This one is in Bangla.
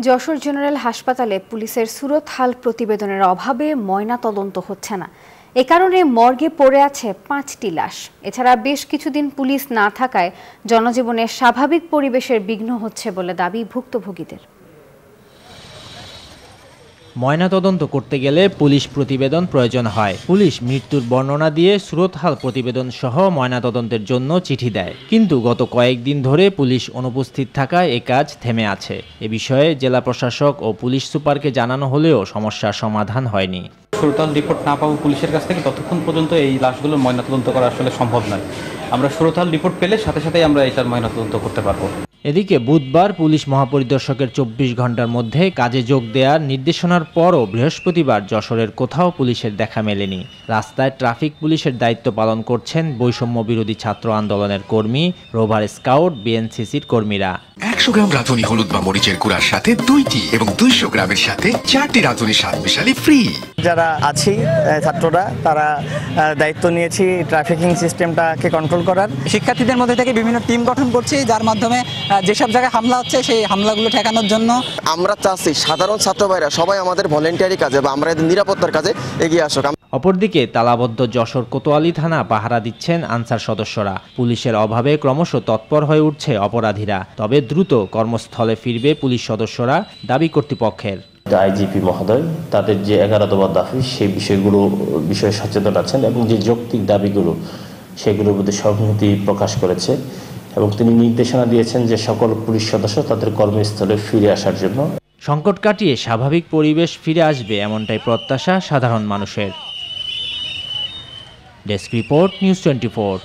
যশোর জেনারেল হাসপাতালে পুলিশের সুরতহাল প্রতিবেদনের অভাবে ময়নাতদন্ত হচ্ছে না। এ কারণে মর্গে পড়ে আছে 5টি লাশ। এছাড়া বেশ কিছুদিন পুলিশ না থাকায় জনজীবনের স্বাভাবিক পরিবেশের বিঘ্ন হচ্ছে বলে দাবি ভুক্তভোগীদের। ময়নাতদন্ত করতে গেলে পুলিশ প্রতিবেদন প্রয়োজন হয়। পুলিশ মৃত্যুর বর্ণনা দিয়ে সুরতহাল প্রতিবেদন সহ ময়নাতদন্তের জন্য চিঠি দেয়, কিন্তু গত কয়েকদিন ধরে পুলিশ অনুপস্থিত থাকায় এ কাজ থেমে আছে। এ বিষয়ে জেলা প্রশাসক ও পুলিশ সুপারকে জানানো হলেও সমস্যার সমাধান হয়নি। সুরতহাল রিপোর্ট না পাবো পুলিশের কাছ থেকে ততক্ষণ পর্যন্ত এই লাশগুলো ময়নাতদন্ত করা আসলে সম্ভব নয়। আমরা সুরতহাল রিপোর্ট পেলে সাথে সাথেই আমরা এটার ময়নাতদন্ত করতে পারবো। এদিকে বুধবার পুলিশ মহাপরিদর্শকের 24 ঘন্টার মধ্যে কাজে যোগ দেওয়ার নির্দেশনার পরও বৃহস্পতিবার যশোরের কোথাও পুলিশের দেখা মেলেনি। রাস্তায় ট্রাফিক পুলিশের দায়িত্ব পালন করছেন বৈষম্য বিরোধী ছাত্র আন্দোলনের কর্মী, রোভার স্কাউট, বিএনসিসির কর্মীরা। 100 গ্রাম রাঁধুনি হলুদ বা মরিচের গুঁড়ার সাথে 2টি এবং 200 গ্রামের সাথে 4টি রাঁধুনি স্বাদ মিশালি ফ্রি। যারা আছি ছাত্ররা, তারা দায়িত্ব নিয়েছি ট্রাফিকিং সিস্টেমটাকে কন্ট্রোল করার। শিক্ষার্থীদের মধ্যে থেকে বিভিন্ন টিম গঠন করছি, যার মাধ্যমে যেসব জায়গায় হামলা হচ্ছে সেই হামলাগুলো ঠেকানোর জন্য আমরা চাচ্ছি সাধারণ ছাত্র ভাইরা সবাই আমাদের ভলেন্টিয়ারি কাজে বা আমরা এদের নিরাপত্তার কাজে এগিয়ে আসুক। অপরদিকে তালাবদ্ধ যশোর কোতোয়ালি থানা পাহারা দিচ্ছেন আনসার সদস্যরা। পুলিশের অভাবে ক্রমশ তৎপর হয়ে উঠছে অপরাধীরা। তবে দ্রুত কর্মস্থলে ফিরবে পুলিশ সদস্যরা, দাবি কর্তৃপক্ষের। আইজিপি মহোদয় তাদের যে 11 দফা দাবি সেই বিষয়ে সচেতন আছেন এবং যে যৌক্তিক দাবিগুলো সেগুলোর মধ্যে সহমতি প্রকাশ করেছে এবং তিনি নির্দেশনা দিয়েছেন যে সকল পুলিশ সদস্য তাদের কর্মস্থলে ফিরে আসার জন্য। সংকট কাটিয়ে স্বাভাবিক পরিবেশ ফিরে আসবে এমনটাই প্রত্যাশা সাধারণ মানুষের। Desk report, news 24।